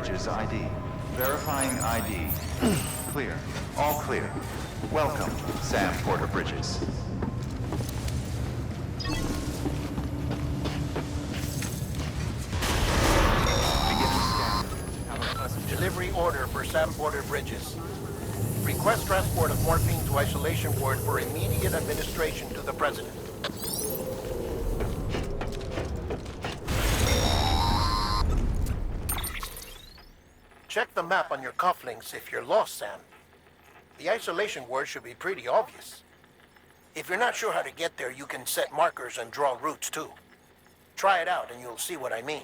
Bridges ID. Verifying ID. Clear. All clear. Welcome, Sam Porter Bridges. Beginning scan. Have a pleasant journey. Delivery order for Sam Porter Bridges. Request transport of morphine to isolation ward for immediate administration to the President. Check the map on your cufflinks if you're lost, Sam. The isolation ward should be pretty obvious. If you're not sure how to get there, you can set markers and draw routes too. Try it out and you'll see what I mean.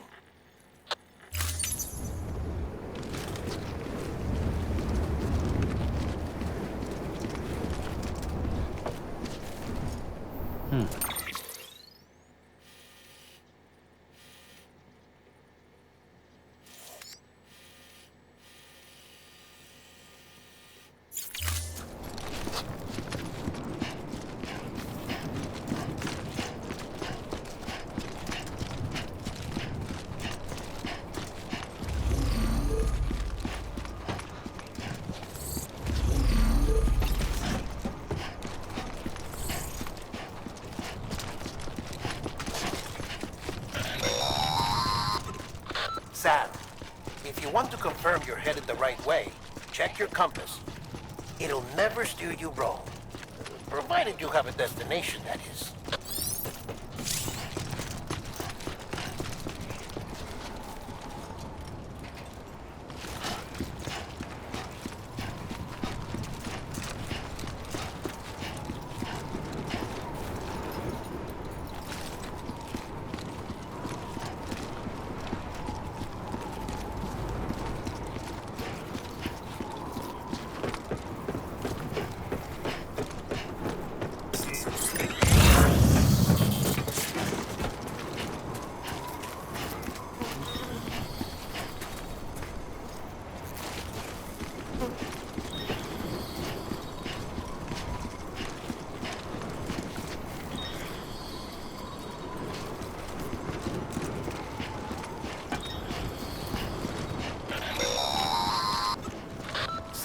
Sam, if you want to confirm you're headed the right way, check your compass. It'll never steer you wrong. Provided you have a destination, that is.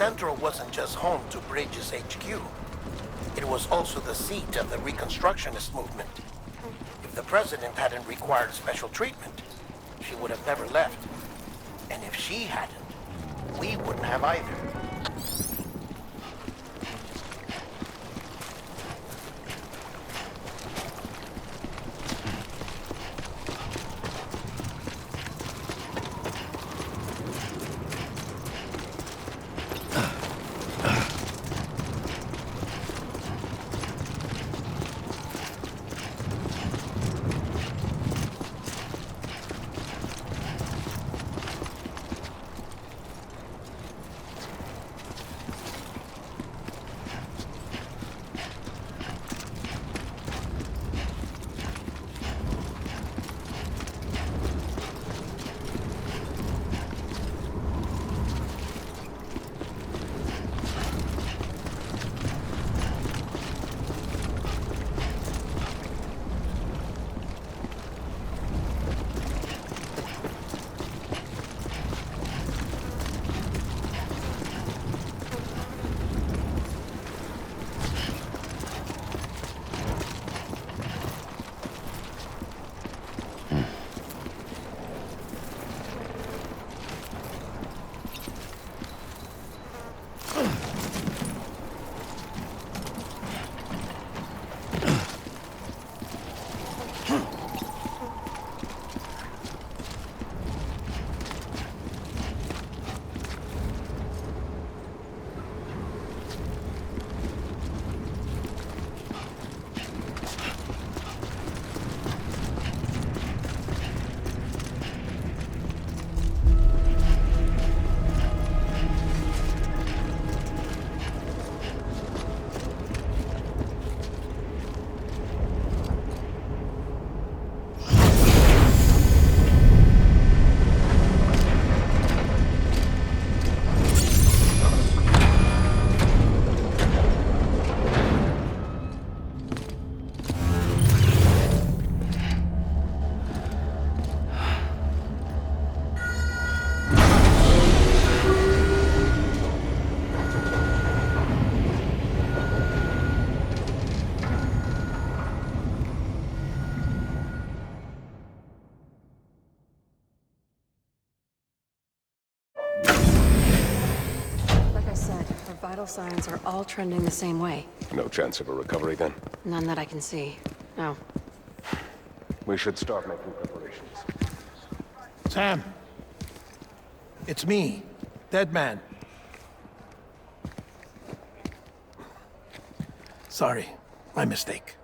Central wasn't just home to Bridges HQ. It was also the seat of the Reconstructionist movement. If the President hadn't required special treatment, she would have never left. And if she hadn't, we wouldn't have either. vital signs are all trending the same way. No chance of a recovery then? None that I can see. No. We should start making preparations. Sam. It's me, Dead Man. Sorry, my mistake.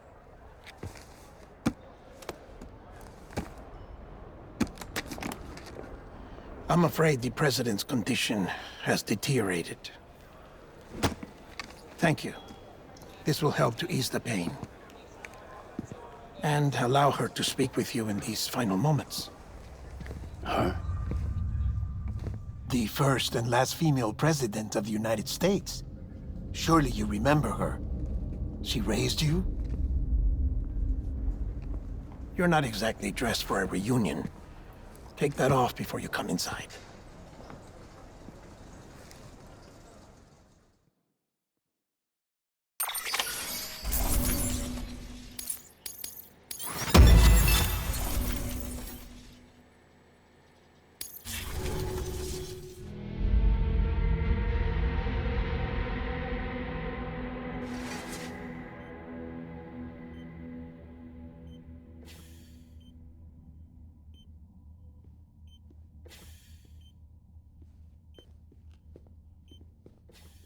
I'm afraid the President's condition has deteriorated. Thank you. This will help to ease the pain. And allow her to speak with you in these final moments. Her? The first and last female president of the United States. Surely you remember her. She raised you? You're not exactly dressed for a reunion. Take that off before you come inside.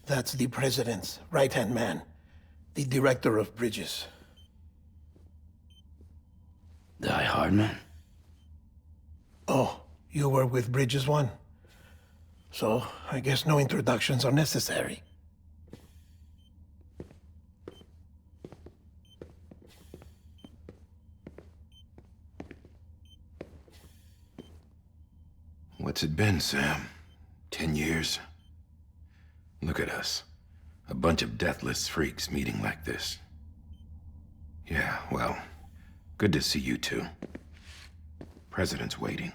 That's the President's right-hand man, the Director of Bridges. Die Hard Man? Oh, you were with Bridges 1? So, I guess no introductions are necessary. What's it been, Sam? 10 years? Look at us. A bunch of deathless freaks meeting like this. Yeah, well, good to see you two. President's waiting.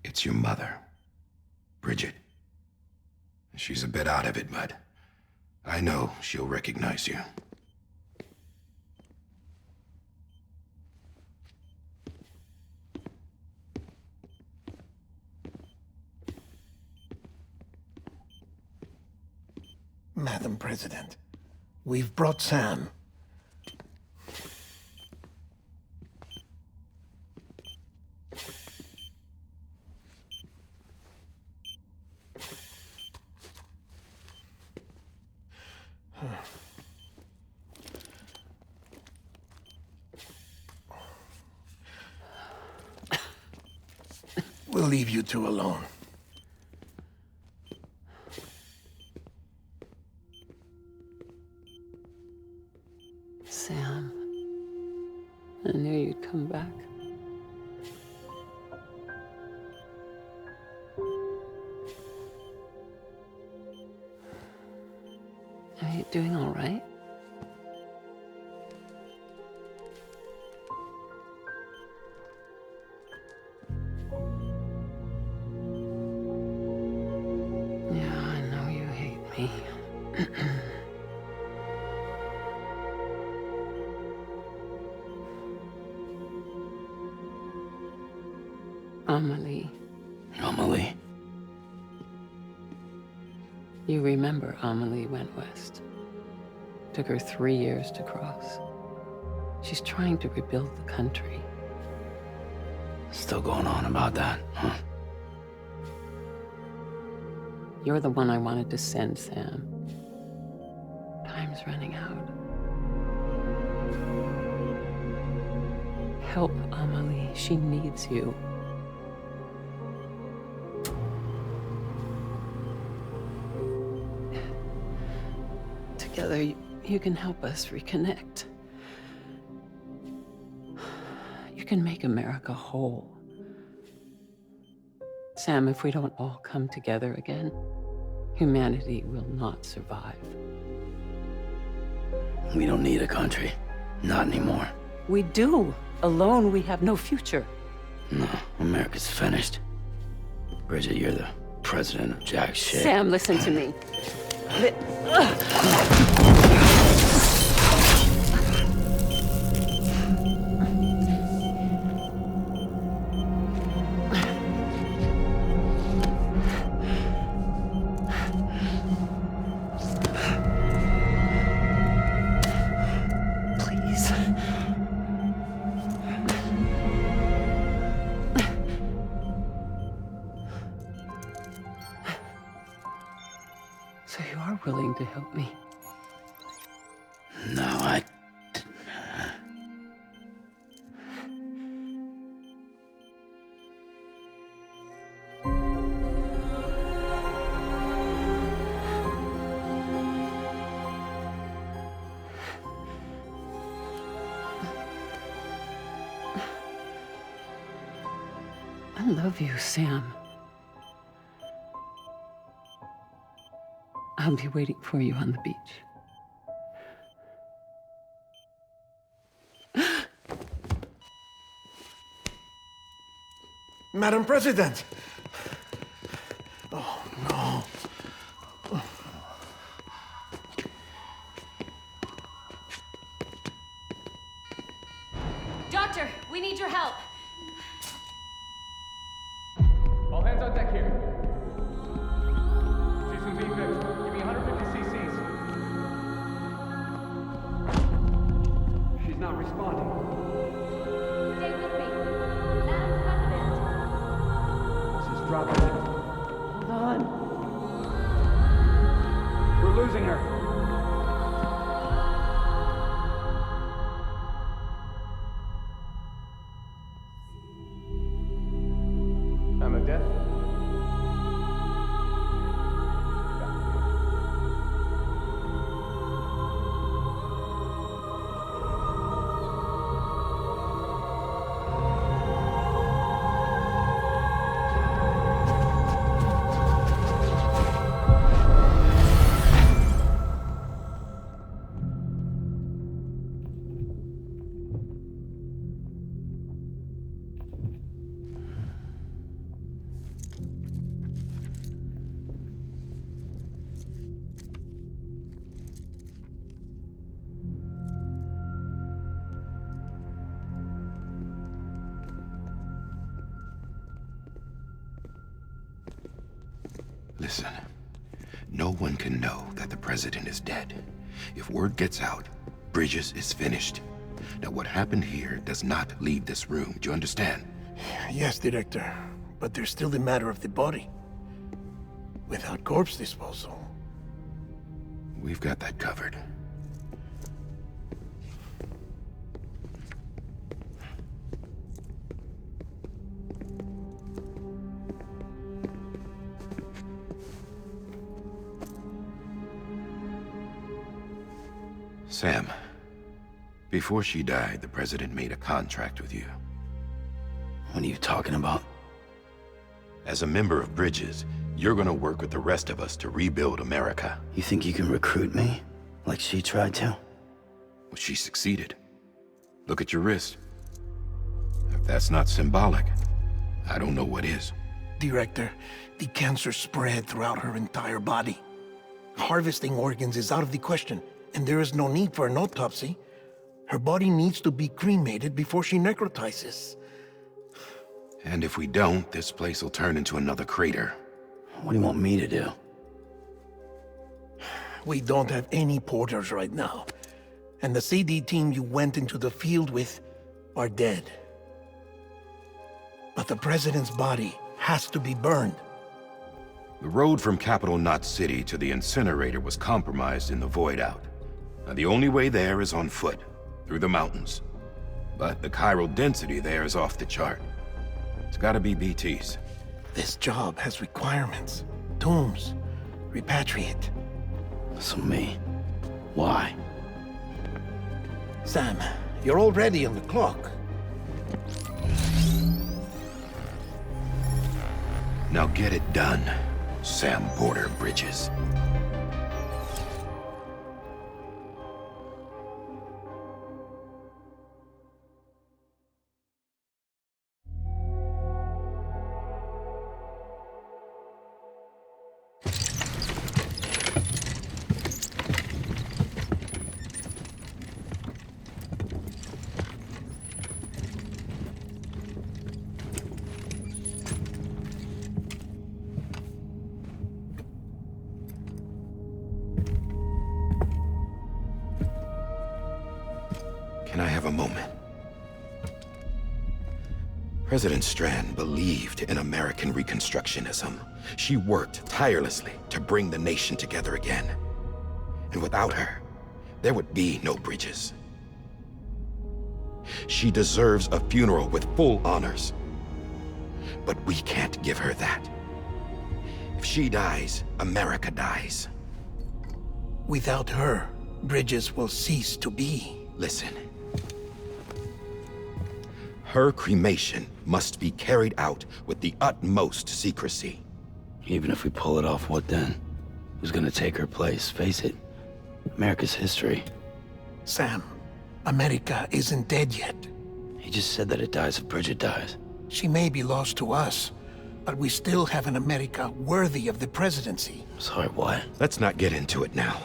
It's your mother, Bridget. She's a bit out of it, but I know she'll recognize you. Madam President, we've brought Sam. We'll leave you two alone. Sam, I knew you'd come back. Are you doing all right? Yeah, I know you hate me. Amelie. Amelie? You remember Amelie went west. Took her 3 years to cross. She's trying to rebuild the country. Still going on about that, huh? You're the one I wanted to send, Sam. Time's running out. Help Amelie. She needs you. Together, you can help us reconnect. You can make America whole. Sam, if we don't all come together again, humanity will not survive. We don't need a country. Not anymore. We do. Alone, we have no future. No, America's finished. Bridget, you're the president of jack shit. Sam, listen to me. So you are willing to help me? No, I love you, Sam. I'll be waiting for you on the beach. Madam President! Oh, no. Doctor, we need your help. All hands on deck here. She's in V-fib. Give me 150 cc's. She's not responding. Stay with me. Madam President. She's dropping. Hold on. We're losing her. I'm a death. Listen, no one can know that the president is dead. If word gets out, Bridges is finished. Now, what happened here does not leave this room. Do you understand? Yes, Director. But there's still the matter of the body. Without corpse disposal. We've got that covered. Sam, before she died, the president made a contract with you. what are you talking about? As a member of Bridges, you're gonna work with the rest of us to rebuild America. You think you can recruit me? Like she tried to? Well, she succeeded. Look at your wrist. If that's not symbolic, I don't know what is. Director, the cancer spread throughout her entire body. Harvesting organs is out of the question, and there is no need for an autopsy. Her body needs to be cremated before she necrotizes. And if we don't, this place will turn into another crater. What do you want me to do? We don't have any porters right now, and the CD team you went into the field with are dead. But the president's body has to be burned. The road from Capital Knot City to the incinerator was compromised in the void out. Now, the only way there is on foot, through the mountains. But the chiral density there is off the chart. It's gotta be BTs. This job has requirements. Tombs. Repatriate. So me. Why? Sam, you're already on the clock. Now get it done, Sam Porter Bridges. Can I have a moment? President Strand believed in American Reconstructionism. She worked tirelessly to bring the nation together again. And without her, there would be no bridges. She deserves a funeral with full honors. But we can't give her that. If she dies, America dies. Without her, bridges will cease to be. Listen. Her cremation must be carried out with the utmost secrecy. Even if we pull it off, what then? Who's gonna take her place? Face it, America's history. Sam, America isn't dead yet. He just said that it dies if Bridget dies. She may be lost to us, but we still have an America worthy of the presidency. Sorry, what? Let's not get into it now.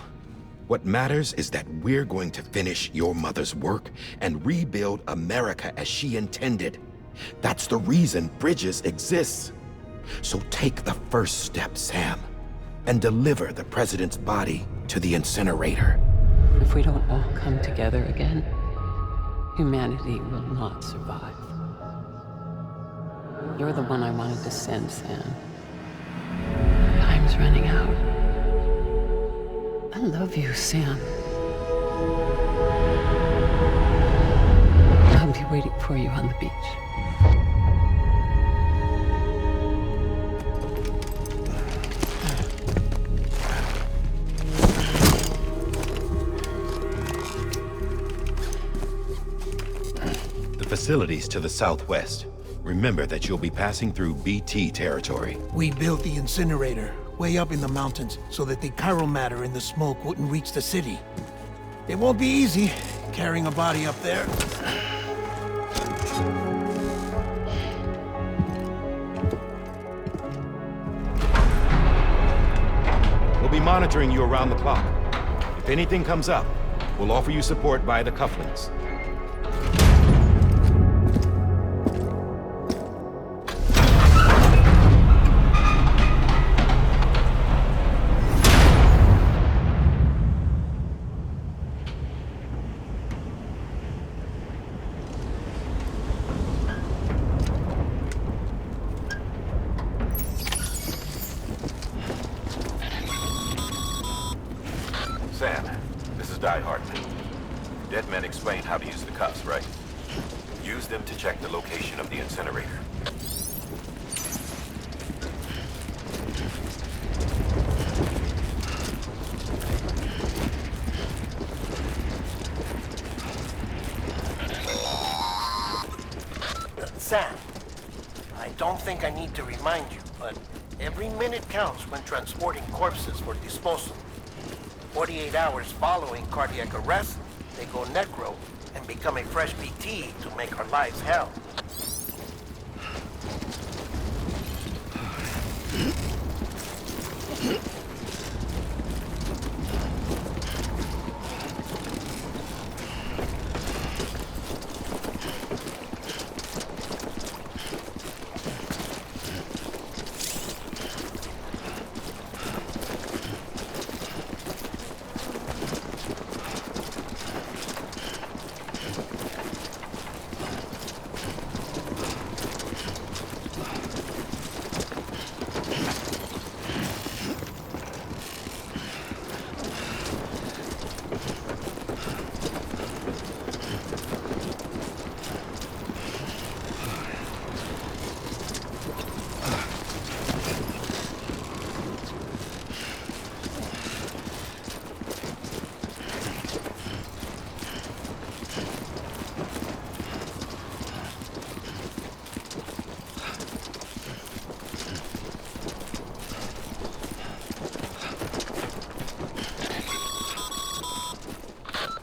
What matters is that we're going to finish your mother's work and rebuild America as she intended. That's the reason Bridges exists. So take the first step, Sam, and deliver the president's body to the incinerator. If we don't all come together again, humanity will not survive. You're the one I wanted to send, Sam. Time's running out. I love you, Sam. I'll be waiting for you on the beach. The facilities to the southwest. Remember that you'll be passing through BT territory. We built the incinerator way up in the mountains so that the chiral matter in the smoke wouldn't reach the city. It won't be easy carrying a body up there. We'll be monitoring you around the clock. If anything comes up, we'll offer you support via the cufflinks. Sam, this is Die Hartman. Dead men explain how to use the cuffs, right? Use them to check the location of the incinerator. Sam, I don't think I need to remind you, but every minute counts when transporting corpses for disposal. 48 hours following cardiac arrest, they go necro and become a fresh BT to make our lives hell.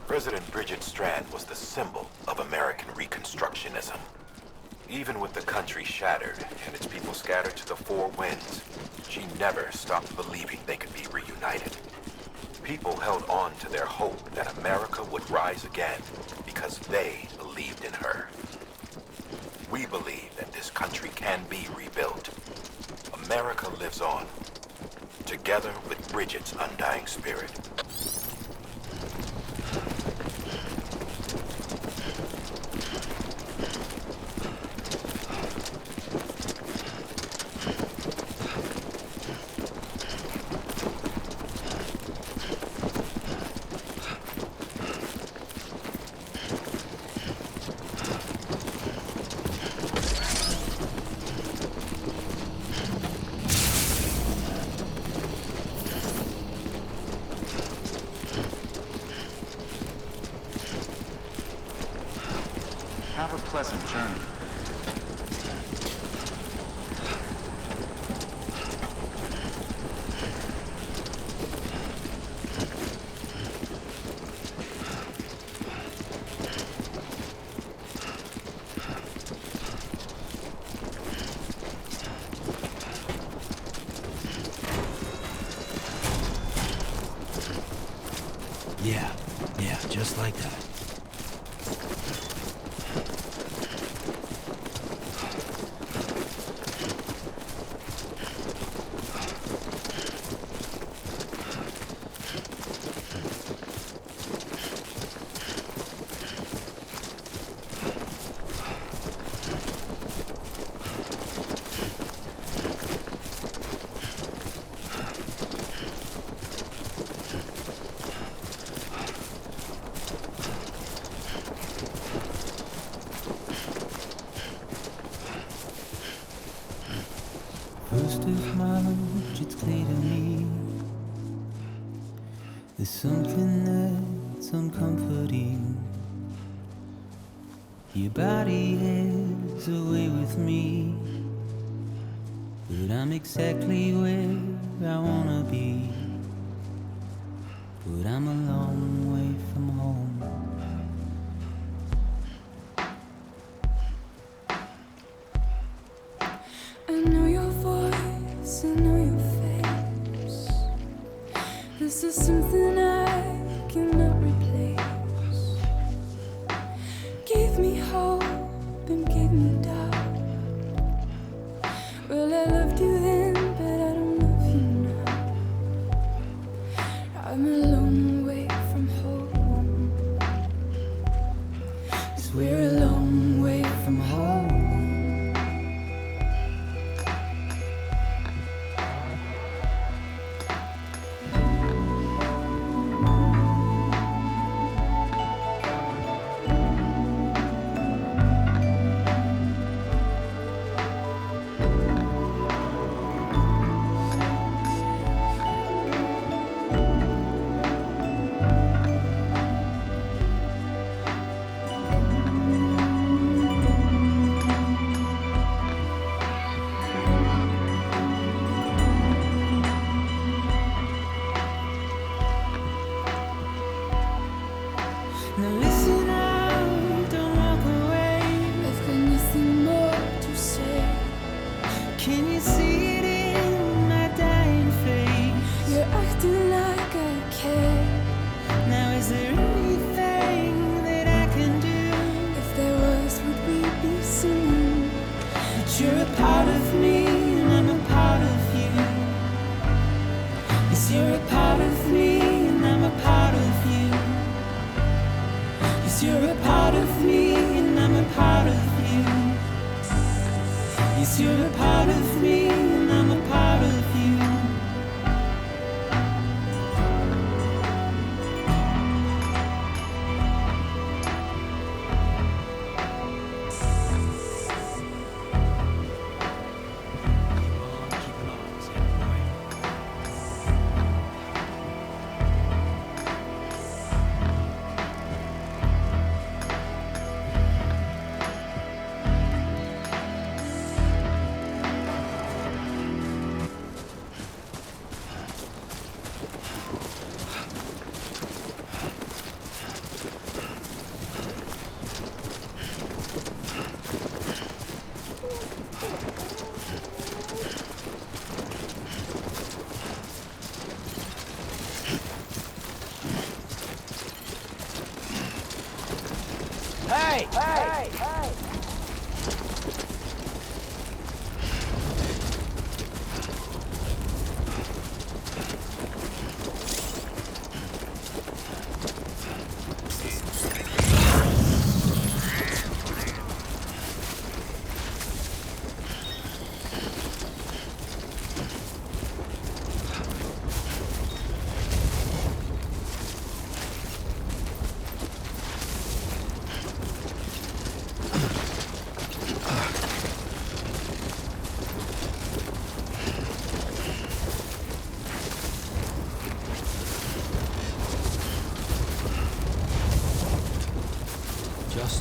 President Bridget Strand was the symbol of American Reconstructionism. Even with the country shattered and its people scattered to the four winds, she never stopped believing they could be reunited. People held on to their hope that America would rise again because they believed in her. We believe that this country can be rebuilt. America lives on, together with Bridget's undying spirit. pleasant journey. Yeah, just like that. First of March, it's clear to me there's something that's uncomforting. Your body is away with me, but I'm exactly where I wanna be. But I'm a long way from home. I know your voice, I know your face. This is something I cannot replace. Gave me hope and gave me doubt. Well, I loved you then, but I don't love you now. I'm a long way from home. 'Cause we're a long way from home. Now listen up, don't walk away. I've got nothing more to say. Can you see it in my dying face? You're acting like I care. Now is there anything that I can do? If there was, would we be singing? That you're a part of me and I'm a part of you. Yes, you're a part of me and I'm a part of you. You're a part of me and I'm a part of you. Yes, you're a part of me and I'm a part of you. Hey!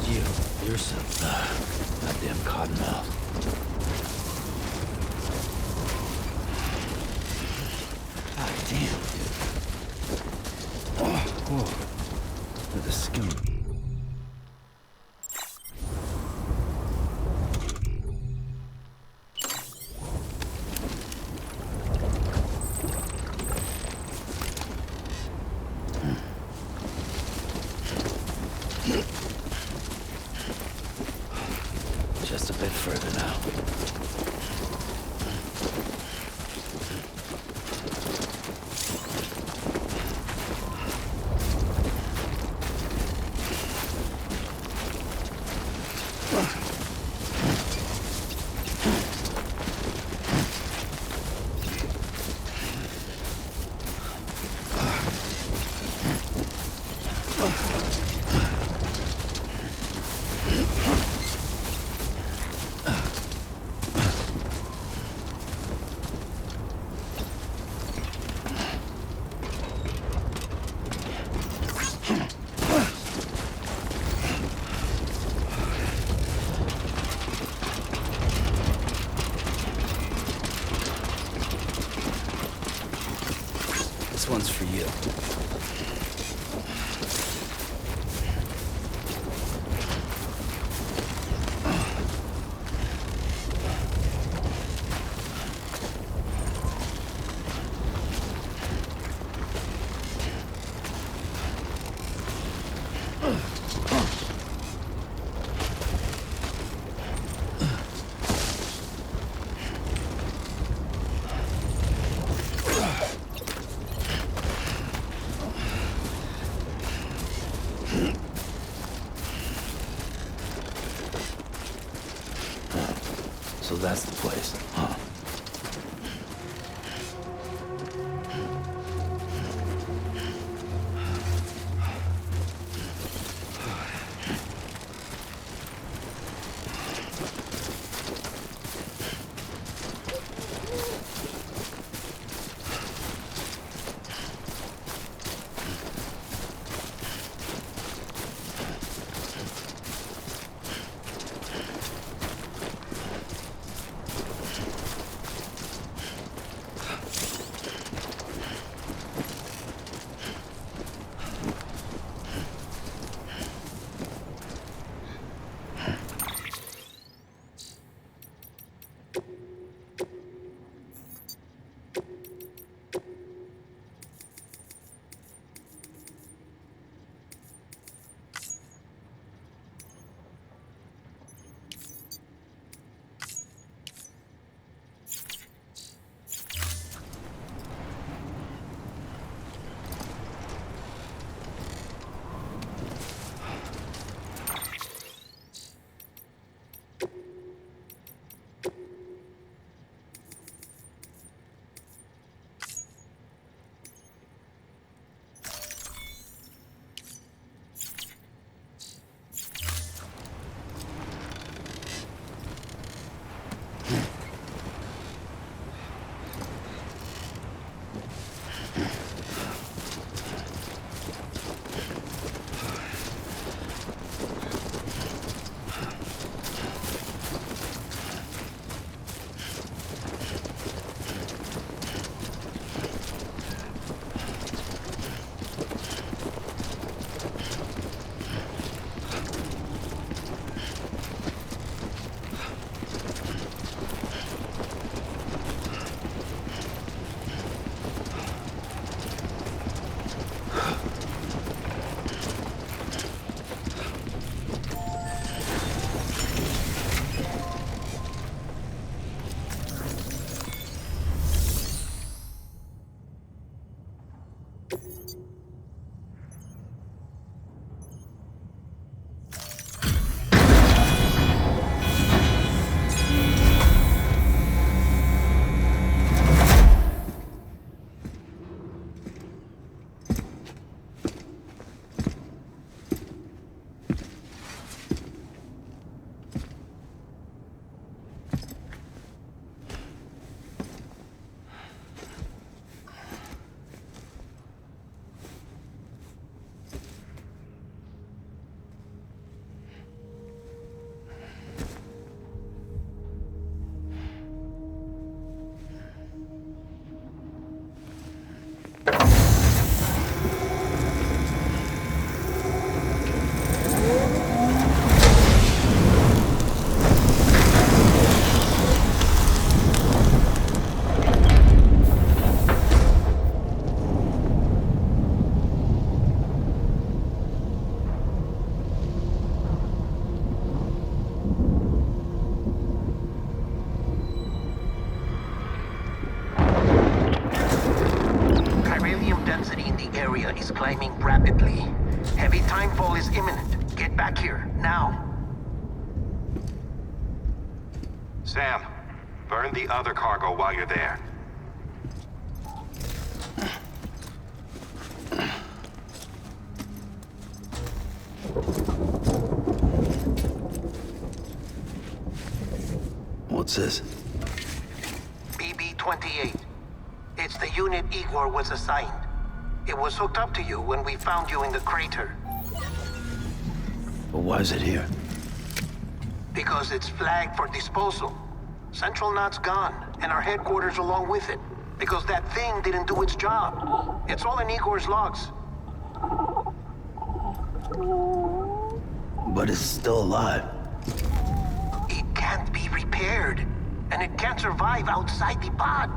You're some goddamn cottonmouth. God damn, dude. Oh, whoa. Look at the skin. Just a bit further now. This one's for you. So that's the place, huh? in the area is climbing rapidly. Heavy timefall is imminent. Get back here, now. Sam, burn the other cargo while you're there. What's this? BB-28. It's the unit Igor was assigned. It was hooked up to you when we found you in the crater. But why is it here? Because it's flagged for disposal. Central Knot's gone, and our headquarters along with it. Because that thing didn't do its job. It's all in Igor's logs. But it's still alive. It can't be repaired, and it can't survive outside the pod.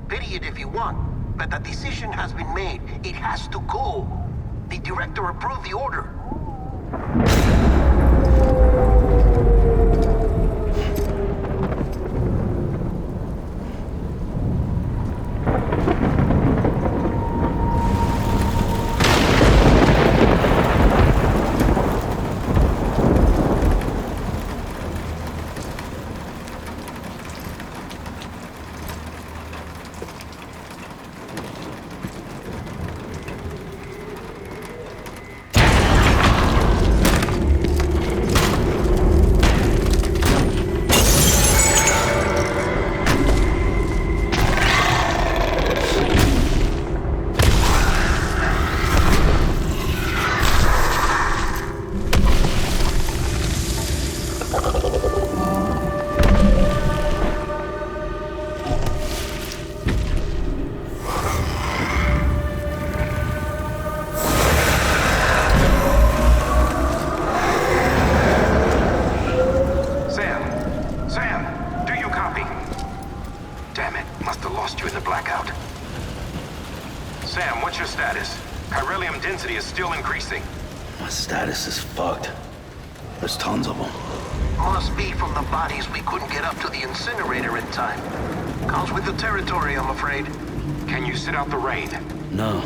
Pity it if you want, but the decision has been made. It has to go. The director approved the order. Sam, what's your status? Chiralium density is still increasing. My status is fucked. There's tons of them. Must be from the bodies we couldn't get up to the incinerator in time. Comes with the territory, I'm afraid. Can you sit out the rain? No.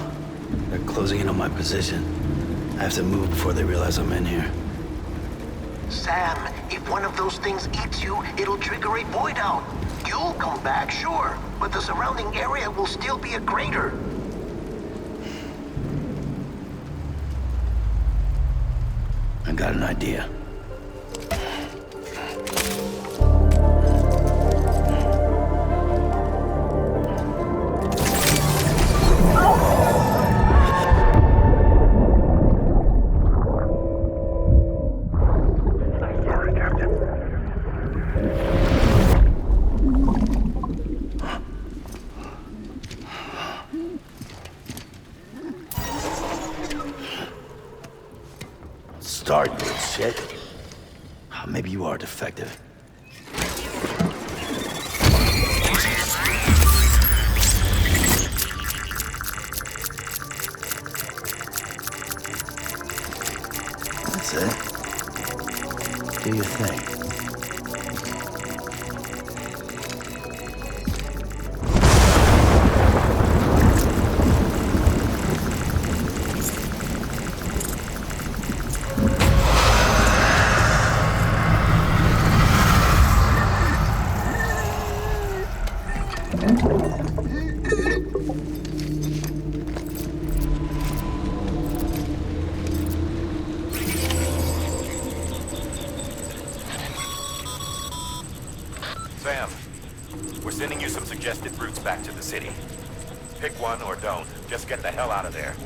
They're closing in on my position. I have to move before they realize I'm in here. Sam, if one of those things eats you, it'll trigger a void out. You'll come back, sure, but the surrounding area will still be a crater. I got an idea. Start, you shit. Maybe you are defective. That's it. Do your thing. Sam, we're sending you some suggested routes back to the city. Pick one or don't. Just get the hell out of there.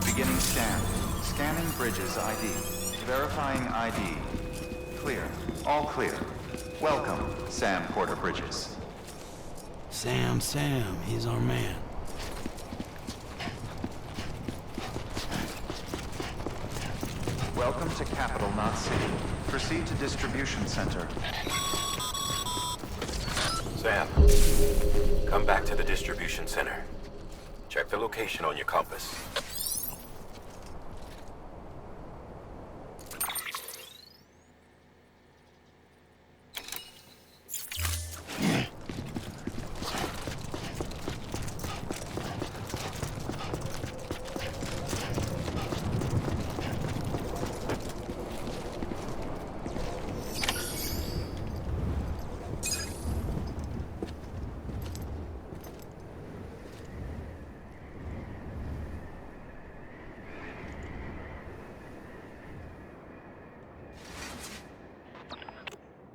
Beginning scan. Scanning bridges ID. Verifying ID. Clear. All clear. Welcome, Sam Porter Bridges. Sam, he's our man. Welcome to Capital, not City. Proceed to Distribution Center. Sam, come back to the distribution center. Check the location on your compass.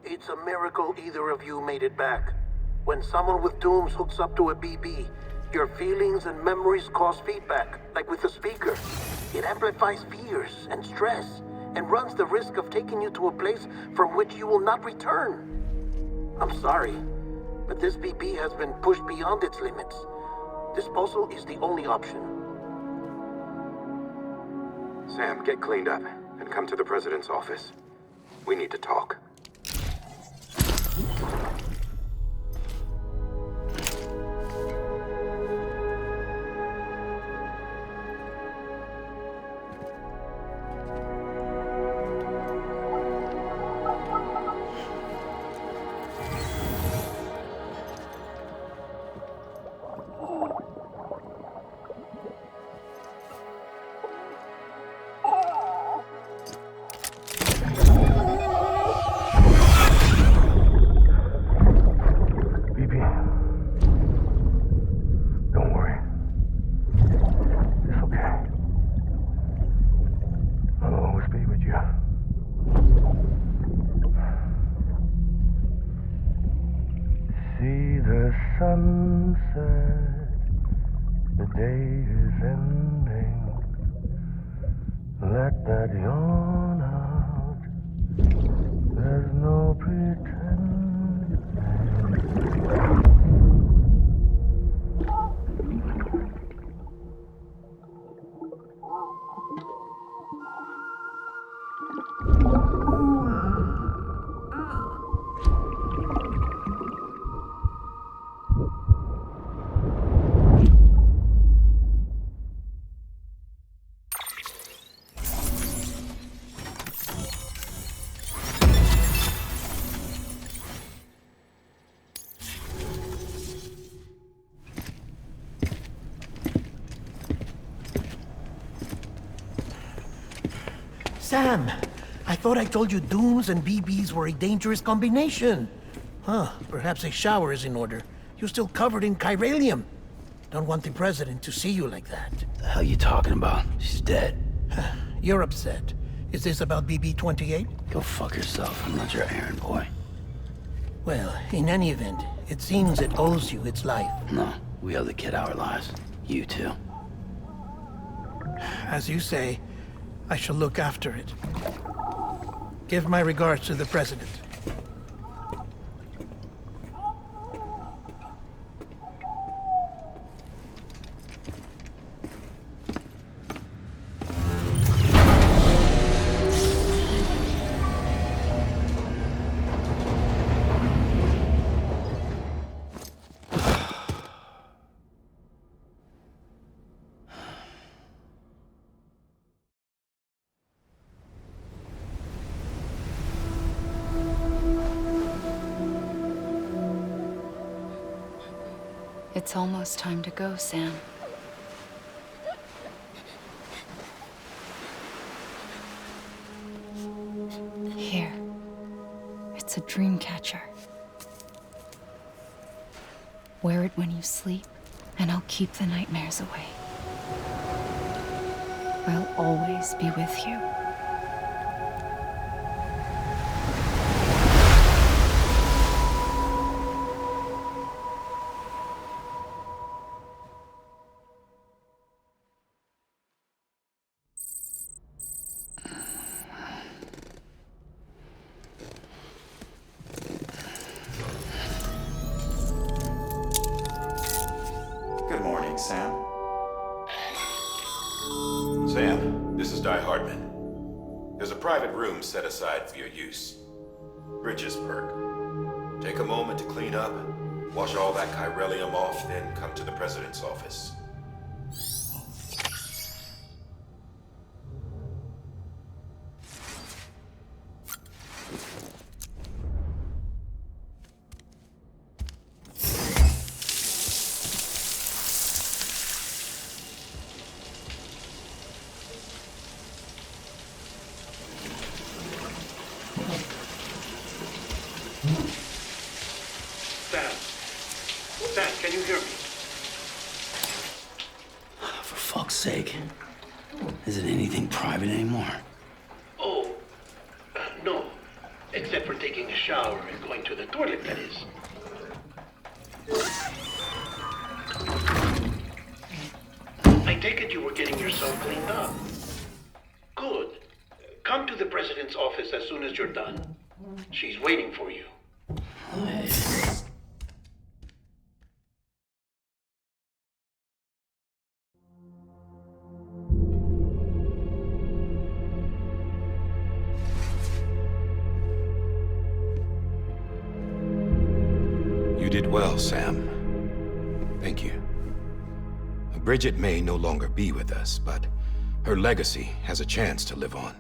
It's a miracle either of you made it back. When someone with dooms hooks up to a BB, your feelings and memories cause feedback, like with the speaker. It amplifies fears and stress, and runs the risk of taking you to a place from which you will not return. I'm sorry, but this BB has been pushed beyond its limits. Disposal is the only option. Sam, get cleaned up, and and come to the president's office. We need to talk. Sunset, the day is ending. Let that yawn out. There's no pretending. Sam, I thought I told you dooms and BBs were a dangerous combination. Huh, perhaps a shower is in order. You're still covered in chiralium. Don't want the president to see you like that. The hell you talking about? She's dead. You're upset. Is this about BB-28? Go fuck yourself. I'm not your errand boy. Well, in any event, it seems it owes you its life. No, we owe the kid our lives. You too. As you say, I shall look after it. Give my regards to the president. It's almost time to go, Sam. Here. It's a dream catcher. Wear it when you sleep, and I'll keep the nightmares away. I'll always be with you. Good morning, Sam. Sam, this is Di Hardman. There's a private room set aside for your use. Bridges perk. Take a moment to clean up, wash all that chiralium off, then come to the president's office. Sam, can you hear me? For fuck's sake. Is it anything private anymore? Oh, no. Except for taking a shower and going to the toilet, that is. I take it you were getting yourself cleaned up. Good. Come to the president's office as soon as you're done. She's waiting for you. did well, Sam. Thank you. Bridget may no longer be with us, but her legacy has a chance to live on.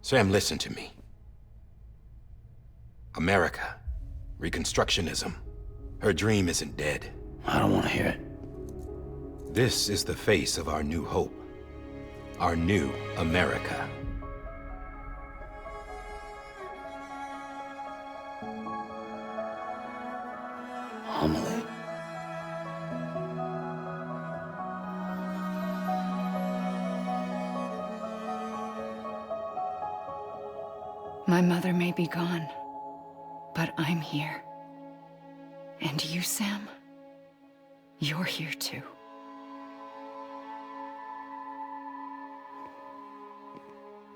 Sam, listen to me. America, Reconstructionism, her dream isn't dead. I don't want to hear it. This is the face of our new hope. Our new America. Amelie. My mother may be gone, but I'm here. And you, Sam, you're here too.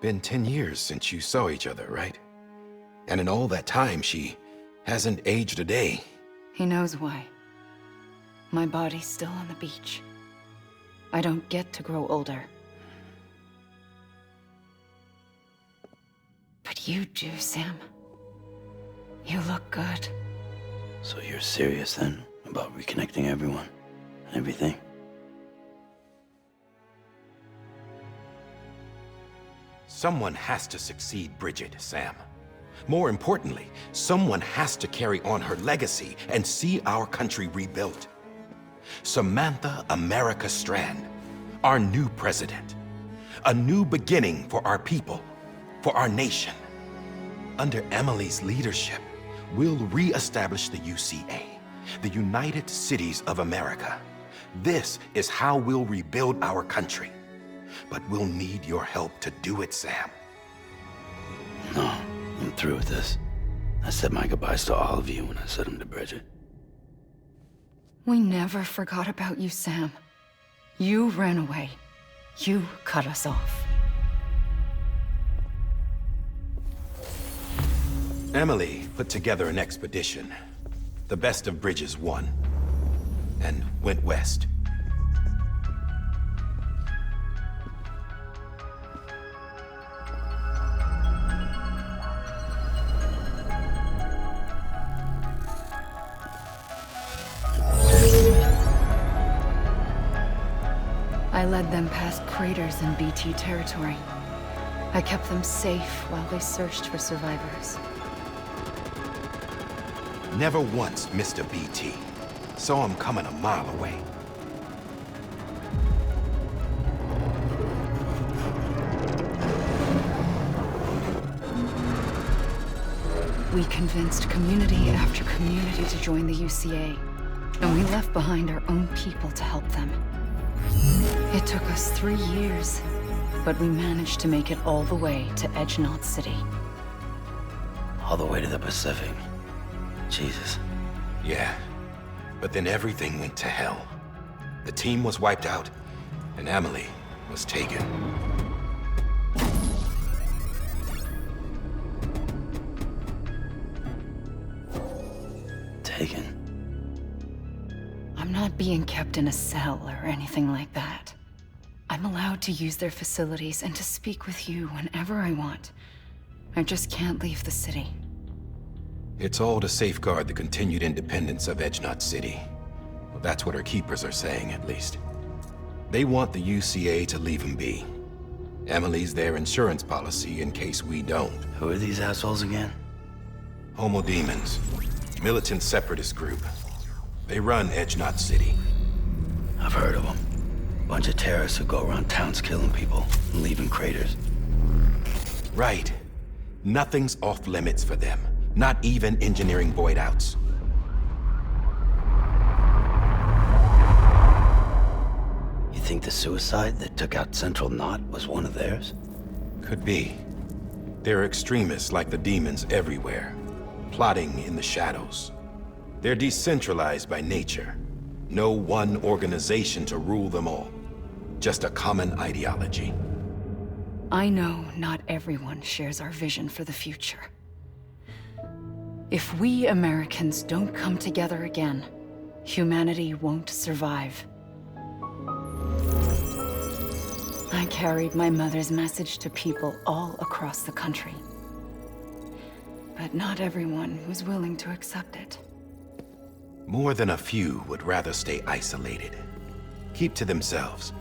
Been 10 years since you saw each other, right? And in all that time, she hasn't aged a day. He knows why. My body's still on the beach. I don't get to grow older. But you do, Sam. You look good. So you're serious then about reconnecting everyone and everything? Someone has to succeed Bridget, Sam. More importantly, someone has to carry on her legacy and see our country rebuilt. Samantha America Strand, our new president. A new beginning for our people, for our nation. Under Emily's leadership, we'll re-establish the UCA, the United Cities of America. This is how we'll rebuild our country. But we'll need your help to do it, Sam. No, I'm through with this. I said my goodbyes to all of you when I said them to Bridget. We never forgot about you, Sam. You ran away. You cut us off. Emily put together an expedition. The best of Bridges won, and went west. I led them past craters in BT territory. I kept them safe while they searched for survivors. Never once missed a BT. Saw him coming a mile away. We convinced community after community to join the UCA, and we left behind our own people to help them. It took us 3 years, but we managed to make it all the way to Edgenot City. All the way to the Pacific. Jesus. Yeah, but then everything went to hell. The team was wiped out, and Emily was taken. Taken? I'm not being kept in a cell or anything like that. I'm allowed to use their facilities and to speak with you whenever I want. I just can't leave the city. It's all to safeguard the continued independence of Edgenot City. Well, that's what our keepers are saying, at least. They want the UCA to leave him be. Emily's their insurance policy in case we don't. Who are these assholes again? Homo Demons. Militant separatist group. They run Edgenot City. I've heard of them. Bunch of terrorists who go around towns killing people and leaving craters. Right. Nothing's off limits for them. Not even engineering void outs. You think the suicide that took out Central Knot was one of theirs? Could be. There are extremists like the demons everywhere, plotting in the shadows. They're decentralized by nature. No one organization to rule them all. Just a common ideology. I know not everyone shares our vision for the future. If we Americans don't come together again, humanity won't survive. I carried my mother's message to people all across the country. But not everyone was willing to accept it. More than a few would rather stay isolated. Keep to themselves.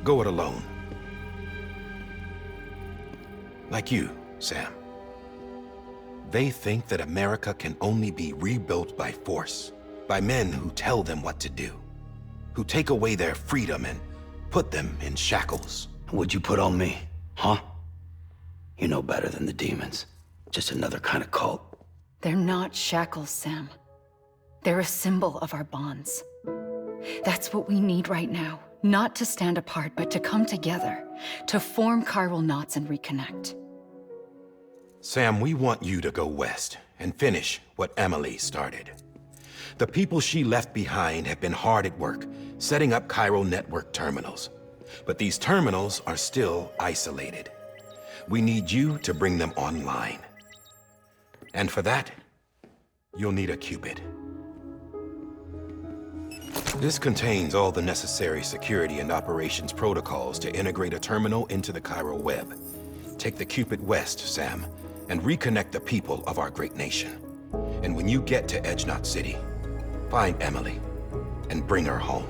Go it alone. Like you, Sam. They think that America can only be rebuilt by force, by men who tell them what to do, who take away their freedom and put them in shackles. What'd you put on me, huh? You know better than the demons. Just another kind of cult. They're not shackles, Sam. They're a symbol of our bonds. That's what we need right now. Not to stand apart, but to come together, to form chiral knots and reconnect. Sam, we want you to go west and finish what Emily started. The people she left behind have been hard at work, setting up chiral network terminals. But these terminals are still isolated. We need you to bring them online. And for that, you'll need a Cupid. This contains all the necessary security and operations protocols to integrate a terminal into the chiral web. Take the Cupid west, Sam, and reconnect the people of our great nation. And when you get to Edge Knot City, find Emily and bring her home.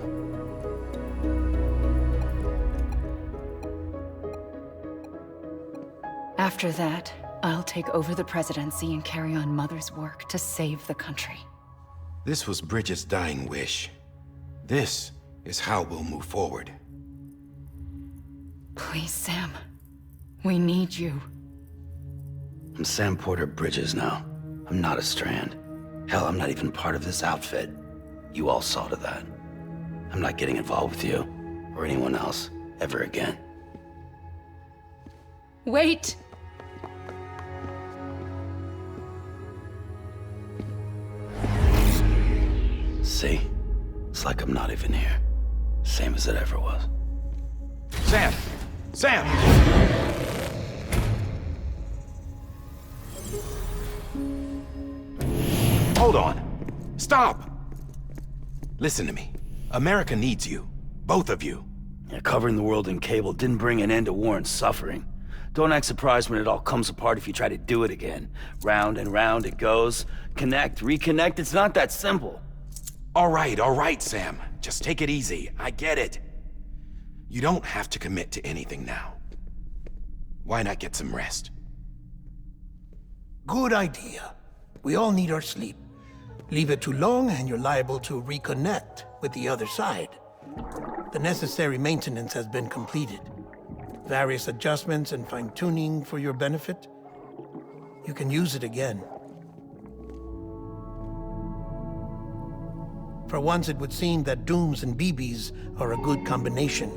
After that, I'll take over the presidency and carry on Mother's work to save the country. This was Bridget's dying wish. This is how we'll move forward. Please, Sam. We need you. I'm Sam Porter Bridges now. I'm not a Strand. Hell, I'm not even part of this outfit. You all saw to that. I'm not getting involved with you, or anyone else, ever again. Wait! See? It's like I'm not even here. Same as it ever was. Sam! Sam! Hold on. Stop! Listen to me. America needs you. Both of you. Yeah, covering the world in cable didn't bring an end to war and suffering. Don't act surprised when it all comes apart if you try to do it again. Round and round it goes. Connect, reconnect, it's not that simple. All right, Sam. Just take it easy. I get it. You don't have to commit to anything now. Why not get some rest? Good idea. We all need our sleep. Leave it too long and you're liable to reconnect with the other side. The necessary maintenance has been completed. Various adjustments and fine-tuning for your benefit. You can use it again. For once, it would seem that Dooms and BBs are a good combination.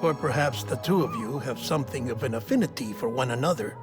Or perhaps the two of you have something of an affinity for one another.